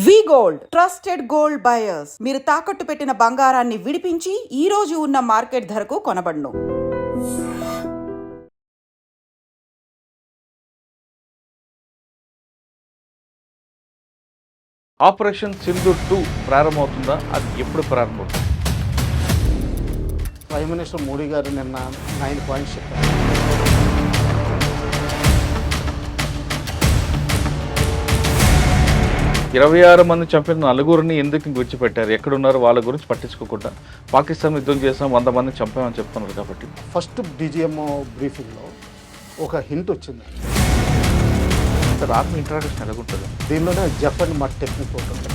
వి gold trusted gold buyers. మీరు తాకట్టు పెట్టిన బంగారాన్ని విడిపించి ఈ రోజు ఉన్న మార్కెట్ ధరకు కొనబడును. ఆపరేషన్ సింధూర్ 2 ప్రారంభమవుతుందా? అది ఎప్పుడు ప్రారంభమవుతుంది? ప్రైమ్ మినిస్టర్ మోడీ గారు నిన్న 9 పాయింట్స్ చెప్పారు. ఇరవై 26 మంది చంపిన నలుగురిని ఎందుకు విడిచిపెట్టారు? ఎక్కడున్నారు వాళ్ళ గురించి పట్టించుకోకుండా పాకిస్తాన్ యుద్ధం చేసాం 100 మంది చంపామని చెప్తున్నారు కాబట్టి ఫస్ట్ డీజీఎంఓ బ్రీఫింగ్లో ఒక హింట్ వచ్చింది. ఆర్మీ ఇంట్రాక్షన్ ఎలాగుంటుంది? దీనిలోనే జెఫ్ అండ్ మట్ టెక్నిక్ ఉంటుంది.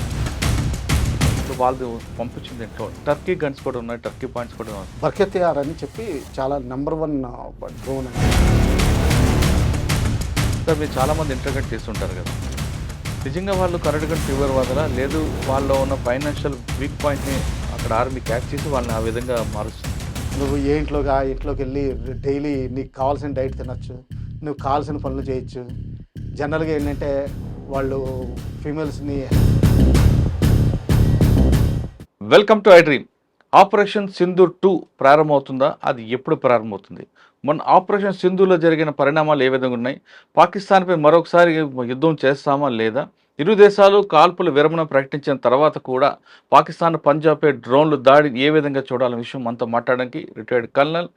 వాళ్ళు పంపించింది ఏంటో టర్కీ గన్స్ కూడా ఉన్నాయి, టర్కీ పాయింట్స్ కూడా ఉన్నాయి. బర్కెతియార్ అని చెప్పి చాలా నెంబర్ 1 డ్రోన్ అని. సార్ మీరు చాలామంది ఇంటర్గేట్ చేస్తుంటారు కదా, నిజంగా వాళ్ళు కరెక్ట్గా ఫీవర్ వదలా లేదు వాళ్ళలో ఉన్న ఫైనాన్షియల్ వీక్ పాయింట్ని అక్కడ ఆర్మీ క్యాచ్ చేసి వాళ్ళని ఆ విధంగా మారుస్తుంది? నువ్వు ఏ ఇంట్లోకి వెళ్ళి డైలీ నీకు కావాల్సిన డైట్ తినచ్చు, నువ్వు కావాల్సిన పనులు చేయొచ్చు. జనరల్గా ఏంటంటే వాళ్ళు ఫీమేల్స్ని. Welcome to I dream. Operation Sindoor 2 ప్రారంభమవుతుందా? అది ఎప్పుడు ప్రారంభమవుతుంది? మొన్న ఆపరేషన్ సింధూర్లో జరిగిన పరిణామాలు ఏ విధంగా ఉన్నాయి? పాకిస్తాన్పై మరొకసారి యుద్ధం చేస్తామా లేదా? ఇరు దేశాలు కాల్పుల విరమణ ప్రకటించిన తర్వాత కూడా పాకిస్తాన్ పంజాబ్పై డ్రోన్లు దాడి ఏ విధంగా చూడాలనే విషయం మనతో మాట్లాడడానికి రిటైర్డ్ కల్నల్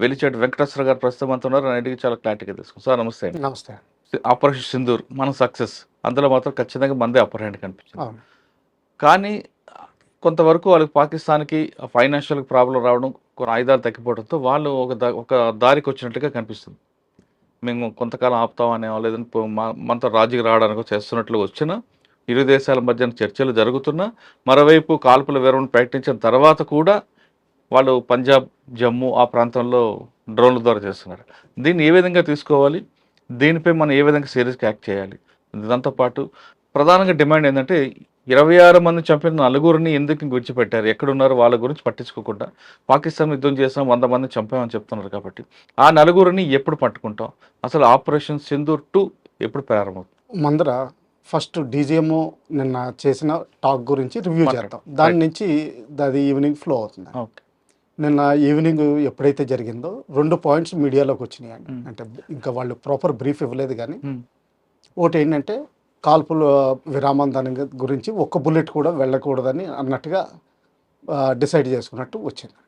వెలిచేటి వెంకటేశ్వర గారు ప్రస్తుతం అంతా ఉన్నారు. అన్నిటికీ చాలా క్లారిటీగా తెలుసుకుంటాం. సార్ నమస్తే. నమస్తే. ఆపరేషన్ సింధూర్ మన సక్సెస్, అందులో మాత్రం ఖచ్చితంగా మందే అప్పర్ హ్యాండ్ కనిపించింది. కానీ కొంతవరకు వాళ్ళకి పాకిస్తాన్కి ఫైనాన్షియల్ ప్రాబ్లం రావడం, కొన్ని ఆయుధాలు తగ్గిపోవడంతో వాళ్ళు ఒక దారికి వచ్చినట్టుగా కనిపిస్తుంది. మేము కొంతకాలం ఆపుతామనే లేదంటే మనతో రాజీకి రావడానికి చేస్తున్నట్లు వచ్చినా ఇరు దేశాల మధ్య చర్చలు జరుగుతున్నా, మరోవైపు కాల్పుల విరమణ ప్రకటించిన తర్వాత కూడా వాళ్ళు పంజాబ్, జమ్మూ ఆ ప్రాంతంలో డ్రోన్ల ద్వారా చేస్తున్నారు. దీన్ని ఏ విధంగా తీసుకోవాలి? దీనిపై మనం ఏ విధంగా సీరియస్గా యాక్ట్ చేయాలి? దాంతోపాటు ప్రధానంగా డిమాండ్ ఏంటంటే 26 మంది చంపిన నలుగురిని ఎందుకు విడిచిపెట్టారు? ఎక్కడున్నారు వాళ్ళ గురించి పట్టించుకోకుండా పాకిస్తాన్ యుద్ధం చేసాం 100 మంది చంపామని చెప్తున్నారు కాబట్టి ఆ నలుగురిని ఎప్పుడు పట్టుకుంటాం? అసలు ఆపరేషన్ సింధూర్ 2 ఎప్పుడు ప్రారంభమవుతుంది? మందర ఫస్ట్ డీజీఎంఓ నిన్న చేసిన టాక్ గురించి రివ్యూ చేద్దాం. దాని నుంచి అది ఈవినింగ్ ఫ్లో అవుతుంది. ఓకే. నిన్న ఈవినింగ్ ఎప్పుడైతే జరిగిందో 2 పాయింట్స్ మీడియాలోకి వచ్చినాయి అండి. అంటే ఇంకా వాళ్ళు ప్రాపర్ బ్రీఫ్ ఇవ్వలేదు. కానీ ఒకటి ఏంటంటే కాల్పుల విరామం దాని గురించి ఒక్క బుల్లెట్ కూడా వెళ్ళకూడదని అన్నట్టుగా డిసైడ్ చేసుకున్నట్టు వచ్చింది.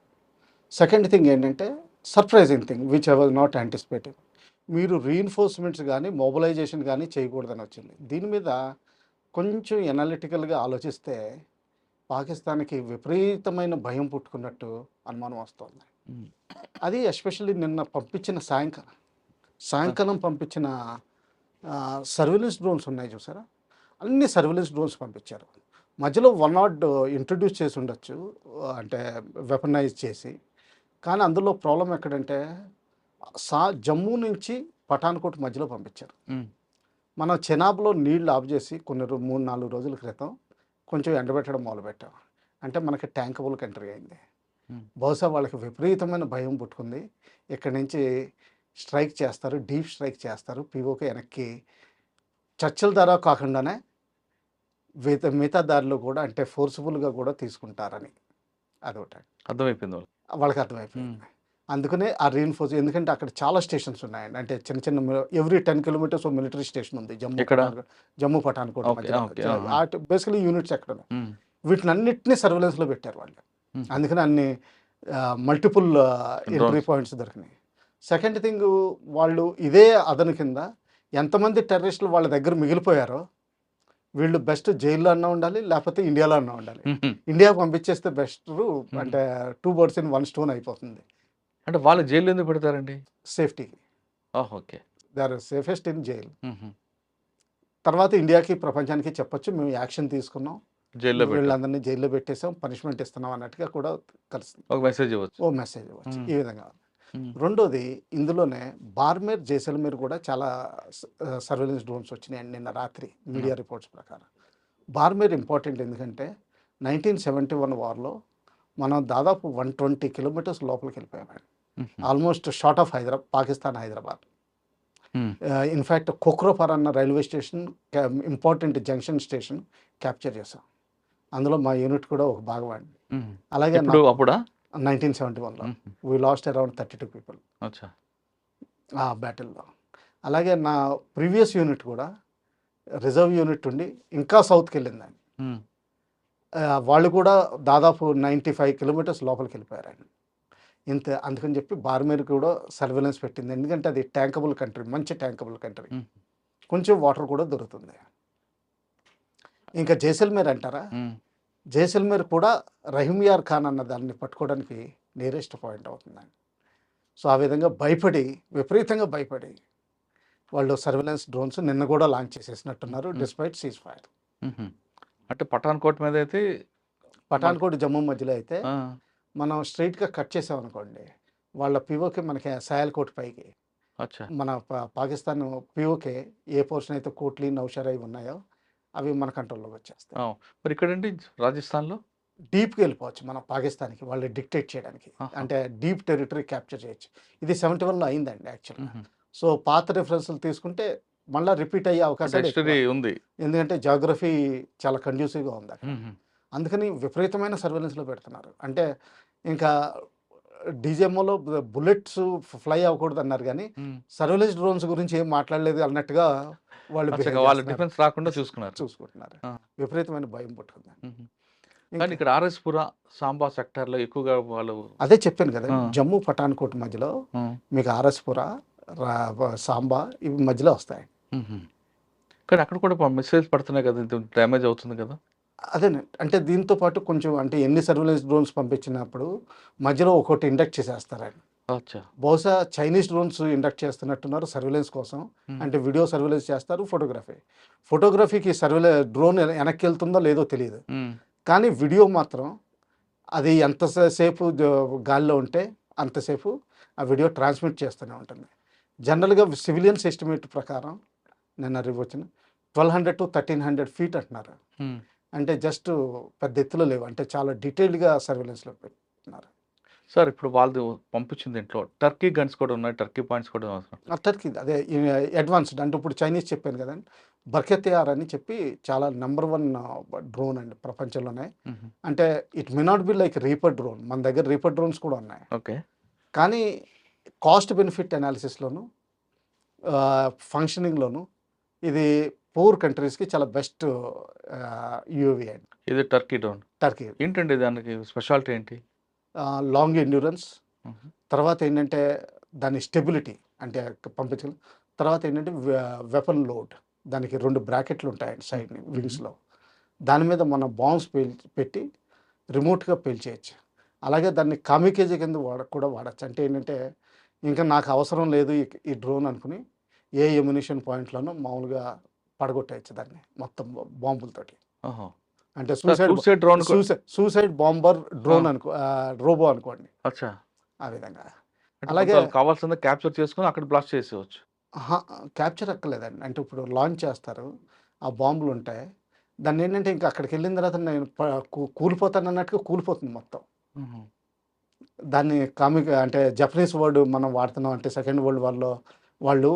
సెకండ్ థింగ్ ఏంటంటే surprising thing which I was not anticipating, మీరు రీఎన్ఫోర్స్మెంట్స్ కానీ మొబిలైజేషన్ కానీ చేయకూడదని వచ్చింది. దీని మీద కొంచెం ఎనాలిటికల్గా ఆలోచిస్తే పాకిస్తాన్కి విపరీతమైన భయం పుట్టుకున్నట్టు అనుమానం వస్తుంది. అది ఎస్పెషల్లీ నిన్న పంపించిన సాయంకాలం పంపించిన సర్వేలెన్స్ డ్రోన్స్ ఉన్నాయి చూసారా, అన్ని సర్వేలెన్స్ డ్రోన్స్ పంపించారు. మధ్యలో 1 ఇంట్రడ్యూస్ చేసి ఉండొచ్చు, అంటే వెపనైజ్ చేసి. కానీ అందులో ప్రాబ్లం ఎక్కడంటే జమ్మూ నుంచి పఠాన్కోట్ మధ్యలో పంపించారు. మనం చెనాబ్లో నీళ్లు ఆఫ్ చేసి కొన్ని 3-4 రోజుల క్రితం కొంచెం ఎండబెట్టడం మొదలుపెట్టాం. అంటే మనకి ట్యాంకబుల్ కంట్రీ అయింది. బహుశా వాళ్ళకి విపరీతమైన భయం పుట్టుకుంది. ఇక్కడి నుంచి స్ట్రైక్ చేస్తారు, డీప్ స్ట్రైక్ చేస్తారు, పీఓకే వెనక్కి చర్చల ద్వారా కాకుండానే మిగతా దారిలో కూడా అంటే ఫోర్స్ఫుల్గా కూడా తీసుకుంటారని అదొకటి అర్థమైపోయింది వాళ్ళకి అర్థమైపోయింది. అందుకనే ఆ రీఎన్ఫోర్స్, ఎందుకంటే అక్కడ చాలా స్టేషన్స్ ఉన్నాయండి. అంటే చిన్న ఎవ్రీ 10 కిలోమీటర్స్ మిలిటరీ స్టేషన్ ఉంది జమ్మూ పఠాన్కోట్ మధ్య. బేసికలీ యూనిట్స్ ఎక్కడ ఉన్నాయి, వీటిని అన్నిటినీ సర్వేలెన్స్లో పెట్టారు వాళ్ళు. అందుకని అన్ని మల్టిపుల్ ఎంట్రీ పాయింట్స్ దొరికినాయి. సెకండ్ థింగ్, వాళ్ళు ఇదే అదను కింద ఎంతమంది టెర్రరిస్టులు వాళ్ళ దగ్గర మిగిలిపోయారో వీళ్ళు బెస్ట్ జైల్లో అన్నా ఉండాలి, లేకపోతే ఇండియాలో అన్నా ఉండాలి. ఇండియాకు పంపించేస్తే బెస్ట్, అంటే 2 birds in 1 stone అయిపోతుంది. అంటే వాళ్ళు జైలు ఎందుకు పెడతారండి? సేఫ్టీకి. Okay. They are safest in jail. తర్వాత ఇండియాకి ప్రపంచానికి చెప్పొచ్చు మేము యాక్షన్ తీసుకున్నాం, వీళ్ళందరినీ జైల్లో పెట్టేసాం, పనిష్మెంట్ ఇస్తున్నాం అన్నట్టుగా కూడా కలుస్తుంది. ఒక మెసేజ్ ఇవ్వచ్చు ఈ విధంగా. రెండోది, ఇందులోనే బార్మేర్, జైసల్మేర్ కూడా చాలా సర్వేలెన్స్ డ్రోన్స్ వచ్చినాయండి నిన్న రాత్రి మీడియా రిపోర్ట్స్ ప్రకారం. బార్మేర్ ఇంపార్టెంట్ ఎందుకంటే 1971 వార్లో మనం దాదాపు 120 కిలోమీటర్స్ లోపలికి వెళ్ళిపోయామండి. Almost short of Pakistan Hyderabad. In fact Khokhropar అన్న railway station important junction station capture చేసాం. అందులో మా యూనిట్ కూడా ఒక భాగం అండి. అలాగే ఇప్పుడు అప్పుడా 1971లో వీ లాస్ట్ అరౌండ్ 32 పీపుల్ అచ్చా ఆ బ్యాటిల్లో. అలాగే నా ప్రీవియస్ యూనిట్ కూడా రిజర్వ్ యూనిట్ ఉండి ఇంకా సౌత్కి వెళ్ళిందండి. వాళ్ళు కూడా దాదాపు 95 కిలోమీటర్స్ లోపలికి వెళ్ళిపోయారండి. ఇంత అందుకని చెప్పి బార్మేర్ కూడా సర్వేలెన్స్ పెట్టింది. ఎందుకంటే అది ట్యాంకబుల్ కంట్రీ, మంచి ట్యాంకబుల్ కంట్రీ, కొంచెం వాటర్ కూడా దొరుకుతుంది. ఇంకా జైసల్మేర్ అంటారా, జైసల్మేర్ కూడా రహీమియార్ ఖాన్ అన్న దాన్ని పట్టుకోవడానికి నియరెస్ట్ పాయింట్ అవుతుందండి. సో ఆ విధంగా భయపడి, విపరీతంగా భయపడి వాళ్ళు సర్వేలెన్స్ డ్రోన్స్ నిన్న కూడా లాంచ్ చేసేసినట్టున్నారు డిస్పైట్ సీజ్ ఫైర్. అంటే పఠాన్కోట్ మీద అయితే పఠాన్కోట్ జమ్మూ మధ్యలో అయితే మనం స్ట్రైట్గా కట్ చేసామనుకోండి, వాళ్ళ పిఓకే మనకి సయాల్కోట్ పైకి అచ్చా మన పాకిస్తాన్ పిఓకే ఏ పోర్షన్ అయితే కోట్లీ నౌషరా ఇవి ఉన్నాయో అవి మన కంట్రోల్లోకి వచ్చేస్తాయి. మరి ఇక్కడండి రాజస్థాన్లో డీప్కి వెళ్ళిపోవచ్చు మనం పాకిస్తాన్కి, వాళ్ళు డిక్టేట్ చేయడానికి. అంటే డీప్ టెరిటరీ క్యాప్చర్ చేయొచ్చు. ఇది 71లో అయిందండి యాక్చువల్గా. సో పాత రిఫరెన్స్లు తీసుకుంటే మళ్ళీ రిపీట్ అయ్యే అవకాశాలు ఉంది, ఎందుకంటే జాగ్రఫీ చాలా కండ్యూసివ్గా ఉంది అక్కడ. అందుకని విపరీతమైన సర్వేలెన్స్లో పెడుతున్నారు. అంటే ఇంకా డీజీఎంఓలో బుల్లెట్స్ ఫ్లై అవ్వకూడదు అన్నారు, కానీ సర్వేలెన్స్ డ్రోన్స్ గురించి ఏం మాట్లాడలేదు అన్నట్టుగా వాళ్ళు డిఫెన్స్ రాకుండా చూసుకుంటున్నారు. విపరీతమైన భయం పుట్టుకుంది. కానీ ఇక్కడ ఆర్ఎస్పుర సాంబా సెక్టార్లో ఎక్కువగా వాళ్ళు అదే చెప్పాను కదా, జమ్మూ పఠాన్కోట్ మధ్యలో మీకు ఆర్ఎస్పుర, సాంబా ఇవి మధ్యలో వస్తాయి. కానీ అక్కడ కూడా మెసేజ్ పడుతున్నాయి కదా, డ్యామేజ్ అవుతుంది కదా. అదే అంటే దీంతో పాటు కొంచెం అంటే ఎన్ని సర్వేలెన్స్ డ్రోన్స్ పంపించినప్పుడు మధ్యలో ఒకటి ఇండక్ట్ చేసేస్తారండి. బహుశా చైనీస్ డ్రోన్స్ ఇండక్ట్ చేస్తున్నట్టున్నారు సర్వేలెన్స్ కోసం. అంటే వీడియో సర్వేలెన్స్ చేస్తారు, ఫోటోగ్రఫీకి డ్రోన్ వెనక్కి వెళ్తుందో లేదో తెలియదు, కానీ వీడియో మాత్రం అది ఎంతసేపు గాలిలో ఉంటే అంతసేపు ఆ వీడియో ట్రాన్స్మిట్ చేస్తూనే ఉంటుంది. జనరల్గా సివిలియన్స్ ఎస్టిమేట్ ప్రకారం నిన్న వచ్చిన 1200 to 1300 ఫీట్ అంటున్నారు. అంటే జస్ట్ పెద్ద ఎత్తులో లేవు, అంటే చాలా డీటెయిల్డ్గా సర్వేలెన్స్లో పెట్టున్నారు. సార్ ఇప్పుడు వాళ్ళు పంపించింది ఇంట్లో టర్కీ గన్స్ కూడా ఉన్నాయి, టర్కీ పాయింట్స్ కూడా అవసరం. టర్కీ అదే అడ్వాన్స్డ్ అంటే ఇప్పుడు చైనీస్ చెప్పాను కదండి, బర్కెతియార్ అని చెప్పి చాలా నెంబర్ 1 డ్రోన్ అండి ప్రపంచంలోనే. అంటే it may not be like reaper drone, మన దగ్గర రీపర్ డ్రోన్స్ కూడా ఉన్నాయి. ఓకే, కానీ కాస్ట్ బెనిఫిట్ అనాలిసిస్లోను ఫంక్షనింగ్లోను ఇది పూర్ కంట్రీస్కి చాలా బెస్ట్ యూఏవీ అండి. ఇది టర్కీ డ్రోన్. టర్కీ ఏంటండి దానికి స్పెషాలిటీ ఏంటి? లాంగ్ ఎండ్యూరెన్స్, తర్వాత ఏంటంటే దాని స్టెబిలిటీ అంటే పంపించగలం. తర్వాత ఏంటంటే వెపన్ లోడ్, దానికి 2 బ్రాకెట్లు ఉంటాయండి సైడ్ వింగ్స్లో, దాని మీద మన బాంబ్స్ పెట్టి రిమోట్గా పేల్చేయచ్చు. అలాగే దాన్ని కామికేజీ కింద కూడా వాడచ్చు. అంటే ఏంటంటే ఇంకా నాకు అవసరం లేదు ఈ డ్రోన్ అనుకుని ఏ ఎమ్యునిషన్ పాయింట్లోనూ మామూలుగా పడగొట్టేయచ్చు దాన్ని మొత్తం బాంబులతోటి. అంటే సూసైడ్ బాంబర్ డ్రోన్ రోబో అనుకోండి, ఆ విధంగా. అలాగే కావాల్సింది క్యాప్చర్ చేసుకుని అక్కడ బ్లాస్ట్ చేసేవచ్చు. క్యాప్చర్ అక్కర్లేదండి, అంటే ఇప్పుడు లాంచ్ చేస్తారు, ఆ బాంబులు ఉంటాయి, దాన్ని ఏంటంటే ఇంకా అక్కడికి వెళ్ళిన తర్వాత నేను కూలిపోతాను అన్నట్టుగా కూలిపోతుంది మొత్తం. దాన్ని అంటే జపనీస్ వర్డ్ మనం వాడుతున్నాం. అంటే సెకండ్ వరల్డ్ వార్లో వాళ్ళు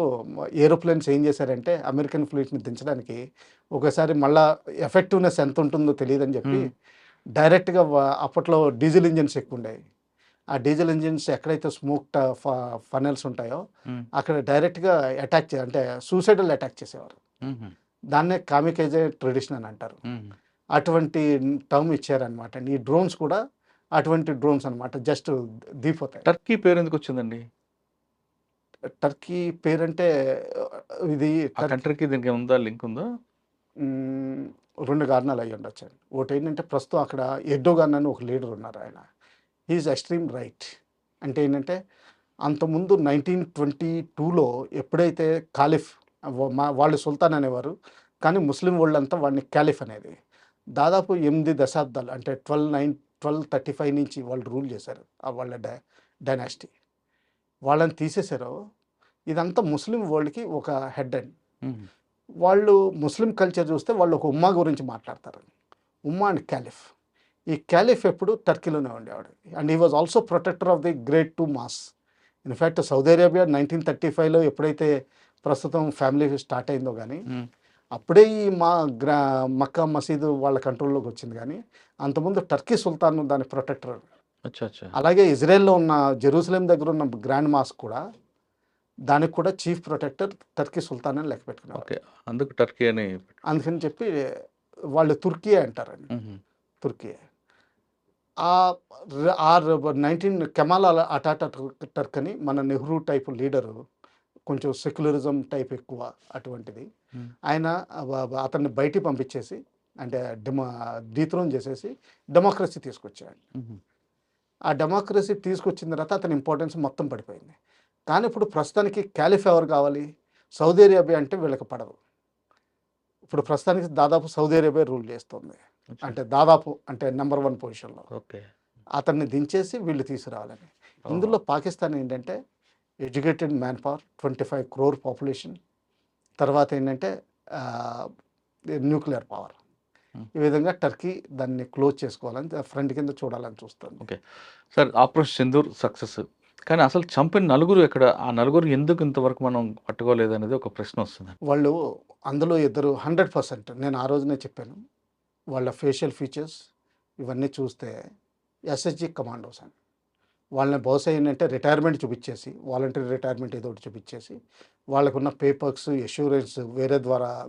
ఏరోప్లేన్స్ ఏం చేశారంటే అమెరికన్ ఫ్లీట్ని దించడానికి ఒకసారి మళ్ళీ ఎఫెక్టివ్నెస్ ఎంత ఉంటుందో తెలియదని చెప్పి డైరెక్ట్గా అప్పట్లో డీజిల్ ఇంజిన్స్ ఎక్కువ ఉండేవి. ఆ డీజిల్ ఇంజిన్స్ ఎక్కడైతే స్మోక్ ఫనెల్స్ ఉంటాయో అక్కడ డైరెక్ట్గా అటాక్ అంటే సూసైడల్ అటాక్ చేసేవారు. దాన్నే కామికేజే ట్రెడిషన్ అని అంటారు. అటువంటి టర్మ్ ఇచ్చారనమాట. ఈ డ్రోన్స్ కూడా అటువంటి డ్రోన్స్ అనమాట, జస్ట్ దిగిపోతాయి. టర్కీ పేరు ఎందుకు వచ్చిందండి? టర్కీ పేరంటే ఇది కంట్రీకి దీనికి ఉందా, లింక్ ఉందా? 2 కారణాలు అయ్యి ఉండొచ్చు. ఒకటి ఏంటంటే ప్రస్తుతం అక్కడ ఎర్డోగాన్ అని ఒక లీడర్ ఉన్నారు, ఆయన ఈజ్ ఎక్స్ట్రీమ్ రైట్. అంటే ఏంటంటే అంతకుముందు 1922లో ఎప్పుడైతే ఖాలిఫ్, వాళ్ళు సుల్తాన్ అనేవారు కానీ ముస్లిం వరల్డ్ అంతా వాడిని క్యాలిఫ్ అనేది, దాదాపు 8 దశాబ్దాలు అంటే 1235 నుంచి వాళ్ళు రూల్ చేశారు. వాళ్ళ డైనాసిటీ వాళ్ళని తీసేశారు. ఇదంతా ముస్లిం వరల్డ్కి ఒక హెడ్ అండ్ వాళ్ళు ముస్లిం కల్చర్ చూస్తే వాళ్ళు ఒక ఉమ్మా గురించి మాట్లాడతారు, ఉమ్మా అండ్ క్యాలిఫ్. ఈ క్యాలిఫ్ ఎప్పుడు టర్కీలోనే ఉండేవాడు. And he was also protector of the great 2 mosques. In fact Saudi Arabia 1935లో ఎప్పుడైతే ప్రస్తుతం ఫ్యామిలీ స్టార్ట్ అయిందో కానీ ఉమ్, అప్పుడే ఈ మక్కా మసీదు వాళ్ళ కంట్రోల్లోకి వచ్చింది. కానీ అంతకుముందు టర్కీ సుల్తాన్ దాని ప్రొటెక్టర్. అచ్చా అచ్చా. అలాగే ఇజ్రాయెల్లో ఉన్న జెరూసలేం దగ్గర ఉన్న గ్రాండ్ మాస్క్ కూడా దానికి కూడా చీఫ్ ప్రొటెక్టర్ టర్కీ సుల్తాన్ అని లెక్క పెట్టుకున్నారు. ఓకే, అందుకు టర్కీ అని. అందుకని చెప్పి వాళ్ళు తుర్కీ అంటారండి. ఉహు, తుర్కీ ఆ 19 కెమాల్ అటాటర్క్ అని మన నెహ్రూ టైప్ లీడరు, కొంచెం సెక్యులరిజం టైప్ ఎక్కువ అటువంటిది. ఉమ్, ఆయన అతన్ని బయటికి పంపించేసి అంటే డీథ్రోన్ చేసేసి డెమోక్రసీ తీసుకొచ్చాడు. ఉహు, ఆ డెమోక్రసీ తీసుకొచ్చిన తర్వాత అతని ఇంపార్టెన్స్ మొత్తం పడిపోయింది. కానీ ఇప్పుడు ప్రస్తుతానికి క్యాలిఫ్ ఎవరు కావాలి? సౌదీ అరేబియా అంటే వీళ్ళకి పడదు. ఇప్పుడు ప్రస్తుతానికి దాదాపు సౌదీ అరేబియా రూల్ చేస్తుంది. అచ్చా. అంటే దాదాపు అంటే నెంబర్ 1 పొజిషన్లో ఓకే. అతన్ని దించేసి వీళ్ళు తీసుకురావాలని. ఇందులో పాకిస్తాన్ ఏంటంటే educated man power, 25 crore population, తర్వాత ఏంటంటే న్యూక్లియర్ పవర్. ఈ విధంగా టర్కీ దాన్ని క్లోజ్ చేసుకోవాలని ఫ్రంట్ కింద చూడాలని చూస్తుంది. Okay sir, operation Sindoor success, కానీ అసలు చంపిన నలుగురు ఎక్కడ? ఆ నలుగురు ఎందుకు ఇంతవరకు మనం పట్టుకోలేదు అనేది ఒక ప్రశ్న వస్తుంది. వాళ్ళు అందులో ఇద్దరు 100%, నేను ఆ రోజునే చెప్పాను, వాళ్ళ ఫేషియల్ ఫీచర్స్ ఇవన్నీ చూస్తే ఎస్ఎస్జి కమాండోస్ అని. వాళ్ళని బహుశా ఏంటంటే రిటైర్మెంట్ చూపించేసి, వాలంటరీ రిటైర్మెంట్ ఏదో ఒకటి చూపించేసి, వాళ్ళకున్న పేపర్స్ ఎష్యూరెన్స్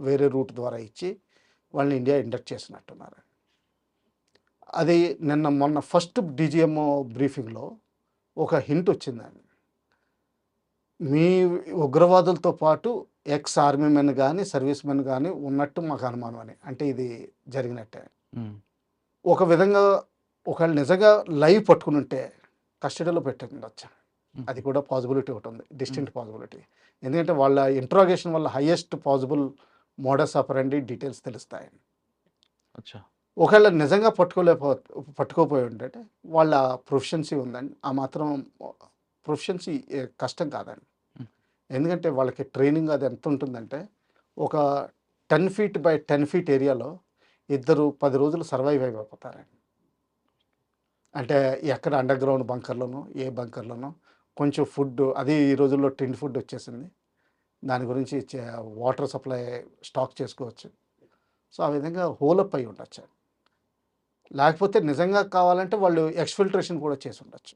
వేరే రూట్ ద్వారా ఇచ్చి వాళ్ళని ఇండియా ఇండక్ట్ చేసినట్టున్నారు. అది మొన్న ఫస్ట్ డీజీఎంఓ బ్రీఫింగ్లో ఒక హింట్ వచ్చిందండి. మీ ఉగ్రవాదులతో పాటు ఎక్స్ ఆర్మీ మెన్ కానీ సర్వీస్ మెన్ కానీ ఉన్నట్టు మాకు అనుమానం అని. అంటే ఇది జరిగినట్టే. ఒక విధంగా ఒకవేళ నిజంగా లైవ్ పట్టుకుని ఉంటే కస్టడీలో పెట్టిండొచ్చు. అది కూడా పాసిబిలిటీ ఒకటి ఉంది, డిస్టింక్ట్ పాసిబిలిటీ. ఎందుకంటే వాళ్ళ ఇంట్రాగేషన్ వల్ల హైయెస్ట్ పాసిబుల్ మోడస్ ఆపరండి డీటెయిల్స్ తెలుస్తాయి. అచ్చా. ఒకవేళ నిజంగా పట్టుకోపోయి ఉంటే వాళ్ళ ప్రొఫిషియన్సీ ఉందండి. ఆ మాత్రం ప్రొఫిషియన్సీ కష్టం కాదండి. ఎందుకంటే వాళ్ళకి ట్రైనింగ్ అది ఎంత ఉంటుందంటే, ఒక 10 feet by 10 feet ఏరియాలో ఇద్దరు 10 రోజులు సర్వైవ్ అయిపోతారండి. అంటే ఎక్కడ అండర్ గ్రౌండ్ బంకర్లోనో ఏ బంకర్లోనో కొంచెం ఫుడ్, అది ఈ రోజుల్లో టిన్ ఫుడ్ వచ్చేసింది, దాని గురించి వాటర్ సప్లై స్టాక్ చేసుకోవచ్చు. సో ఆ విధంగా హోలప్ అయి ఉండొచ్చు. లేకపోతే నిజంగా కావాలంటే వాళ్ళు ఎక్స్ఫిల్ట్రేషన్ కూడా చేసి ఉండొచ్చు.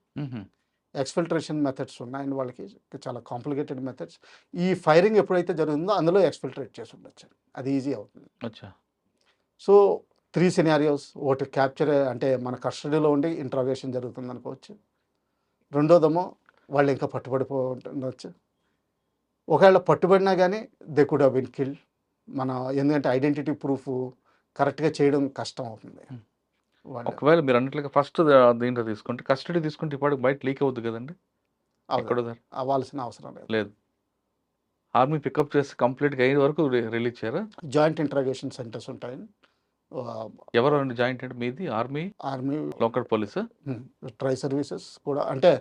ఎక్స్ఫిల్ట్రేషన్ మెథడ్స్ ఉన్నాయండి వాళ్ళకి, చాలా కాంప్లికేటెడ్ మెథడ్స్. ఈ ఫైరింగ్ ఎప్పుడైతే జరుగుతుందో అందులో ఎక్స్ఫిల్ట్రేట్ చేసి ఉండొచ్చు, అది ఈజీ అవుతుంది. అచ్చా. So 3 scenarios. ఒకటి క్యాప్చర్ అంటే మన కస్టడీలో ఉండి ఇంట్రాగేషన్ జరుగుతుంది అనుకోవచ్చు. రెండోదేమో వాళ్ళు ఇంకా ఉండవచ్చు. ఒకవేళ పట్టుబడినా కానీ they could have been killed. ఎందుకంటే ఐడెంటిటీ ప్రూఫ్ కరెక్ట్గా చేయడం కష్టం అవుతుంది. ఒకవేళ మీరు అన్నట్లుగా ఫస్ట్ దీంట్లో తీసుకుంటే, కస్టడీ తీసుకుంటే ఇప్పటికి బయట లీక్ అవుద్ది కదండి, ఎక్కడ అవ్వాల్సిన అవసరం లేదు. ఆర్మీ పికప్ చేసి కంప్లీట్గా అయిన వరకు రిలీజ్ చేయరా? జాయింట్ ఇంట్రాగేషన్ సెంటర్స్ ఉంటాయి. ఎవరు అండి జాయింట్ అంటే? మీది army local police try services కూడా అంటే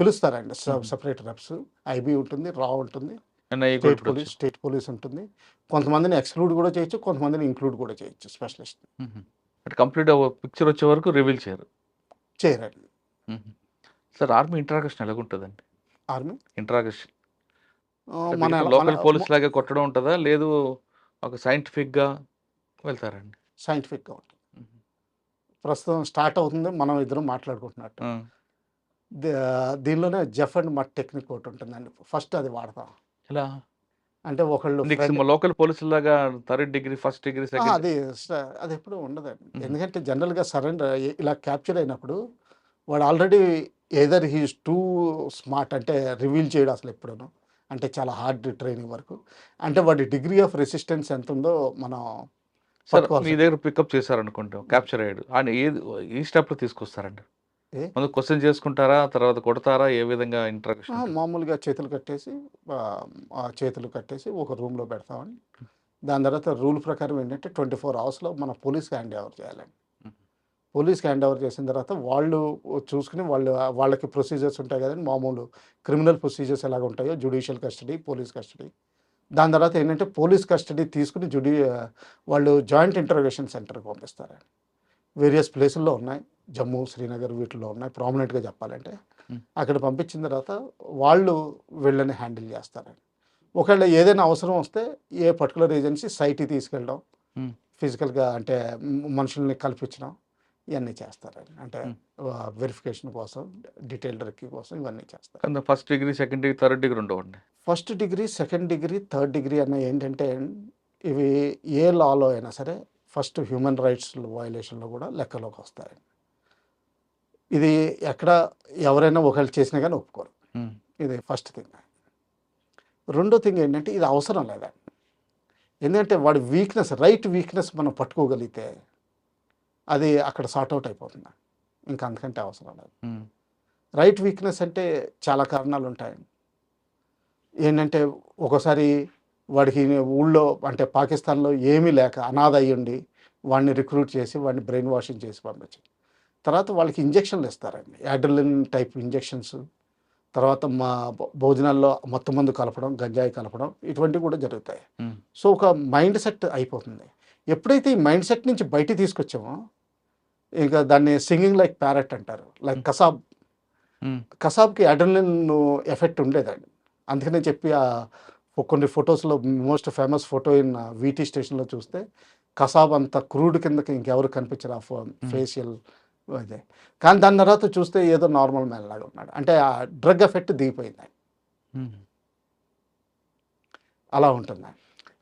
పిలుస్తారండి, సపరేట్ రెప్స్. ఐబీ ఉంటుంది, రా ఉంటుంది, స్టేట్ పోలీస్ ఉంటుంది. కొంతమందిని ఎక్స్క్లూడ్ కూడా చేయొచ్చు, కొంతమందిని ఇంక్లూడ్ కూడా చేయొచ్చు స్పెషలిస్ట్. అంటే కంప్లీట్ పిక్చర్ వచ్చే వరకు రివీల్ చేయరండి. సార్, ఆర్మీ ఇంట్రాగేషన్ ఎలాగుంటుందండి? ఆర్మీ ఇంట్రాగేషన్ మన లోకల్ పోలీస్ లాగే కొట్టడం ఉంటుందా, లేదు ఒక సైంటిఫిక్గా వెళ్తారండి? సైంటిఫిక్గా ఉంటుంది. ప్రస్తుతం స్టార్ట్ అవుతుంది, మనం ఇద్దరం మాట్లాడుకుంటున్నట్టు. దీనిలోనే జెఫ్ అండ్ మట్ టెక్నిక్ ఒకటి ఉంటుందండి. ఫస్ట్ అది వాడతాం. ఎలా అంటే ఒకళ్ళు లోకల్ పోలీసుల లాగా 3rd degree, 1st degree, అది ఎప్పుడు ఉండదండి. ఎందుకంటే జనరల్గా సరెండర్ ఇలా క్యాప్చర్ అయినప్పుడు వాడు already either he's two smart, అంటే రివీల్ చేయడం అసలు ఎప్పుడూ, అంటే చాలా హార్డ్ ట్రైనింగ్ వరకు. అంటే వాడి డిగ్రీ ఆఫ్ రెసిస్టెన్స్ ఎంత ఉందో మనం మీ దగ్గర పికప్ చేశారనుకుంటాం, క్యాప్చర్ అయ్యాడు అని ఏ స్టెప్లో తీసుకొస్తారండి? ముందు క్వశ్చన్ చేసుకుంటారా, తర్వాత కొడతారా, ఏ విధంగా ఇంట్రాగేషన్? మామూలుగా చేతులు కట్టేసి ఒక రూమ్లో పెడతామని. దాని తర్వాత రూల్ ప్రకారం ఏంటంటే 24 hours మన పోలీస్కి హ్యాండ్ ఓవర్ చేయాలండి. పోలీస్కి హ్యాండ్ ఓవర్ చేసిన తర్వాత వాళ్ళు చూసుకుని వాళ్ళకి ప్రొసీజర్స్ ఉంటాయి కదండి, మామూలు క్రిమినల్ ప్రొసీజర్స్ ఎలాగ ఉంటాయో, జ్యుడిషియల్ కస్టడీ, పోలీస్ కస్టడీ. దాని తర్వాత ఏంటంటే పోలీస్ కస్టడీ తీసుకుని వాళ్ళు జాయింట్ ఇంటర్వ్యూషన్ సెంటర్కి పంపిస్తారండి. వేరియస్ ప్లేసుల్లో ఉన్నాయి, జమ్మూ, శ్రీనగర్ వీటిలో ఉన్నాయి ప్రామినెంట్గా చెప్పాలంటే. అక్కడ పంపించిన తర్వాత వాళ్ళు వీళ్ళని హ్యాండిల్ చేస్తారండి. ఒకవేళ ఏదైనా అవసరం వస్తే ఏ పర్టికులర్ ఏజెన్సీ సైట్కి తీసుకెళ్ళడం, ఉమ్, ఫిజికల్గా అంటే మనుషుల్ని కల్పించడం, ఇవన్నీ చేస్తారండి. అంటే ఉమ్. వెరిఫికేషన్ కోసం, డీటెయిల్డ్ రెక్కి కోసం ఇవన్నీ చేస్తారు. కానీ first degree, second degree, third degree ఉండవండి. First degree, second degree, third degree అన్న ఏంటంటే ఇవి ఏ లాలో అయినా సరే ఫస్ట్ హ్యూమన్ రైట్స్ వయలేషన్లో కూడా లెక్కలోకి వస్తాయండి. ఇది ఎక్కడ ఎవరైనా ఒకళ్ళు చేసినా కానీ ఒప్పుకోరు. ఉమ్, ఇది ఫస్ట్ థింగ్. రెండో థింగ్ ఏంటంటే ఇది అవసరం లేదండి. ఎందుకంటే వాడి వీక్నెస్ మనం పట్టుకోగలిగితే అది అక్కడ సార్ట్ అవుట్ అయిపోతుంది. ఇంకా అంతకంటే అవసరం లేదు. ఉమ్, రైట్ వీక్నెస్ అంటే చాలా కారణాలు ఉంటాయండి. ఏంటంటే ఒకసారి వాడికి ఊళ్ళో అంటే పాకిస్తాన్లో ఏమీ లేక అనాథ అయ్యుండి వాడిని రిక్రూట్ చేసి వాడిని బ్రెయిన్ వాషింగ్ చేసి పంపించి తర్వాత వాళ్ళకి ఇంజక్షన్లు ఇస్తారండి, యాడ్రిలిన్ టైప్ ఇంజక్షన్స్. తర్వాత మా భోజనాల్లో మొత్తం మందు కలపడం, గంజాయి కలపడం, ఇటువంటివి కూడా జరుగుతాయి. ఉమ్, సో ఒక మైండ్ సెట్ అయిపోతుంది. ఎప్పుడైతే ఈ మైండ్ సెట్ నుంచి బయటికి తీసుకొచ్చామో ఇంకా దాన్ని సింగింగ్ లైక్ ప్యారెట్ అంటారు. లైక్ ఉమ్, కసాబ్కి అడ్రినలిన్ ఎఫెక్ట్ ఉండేదండి. అందుకనే చెప్పి కొన్ని ఫొటోస్లో most famous photo in VT స్టేషన్లో చూస్తే కసాబ్ అంత క్రూడ్ కిందకి ఇంకెవరు కనిపించరు ఆ ఫేషియల్ అదే. కానీ దాని తర్వాత చూస్తే ఏదో నార్మల్ మ్యాన్ లాగా ఉన్నాడు. అంటే ఆ డ్రగ్ ఎఫెక్ట్ దిగిపోయింది. ఉమ్. అలా ఉంటుంది.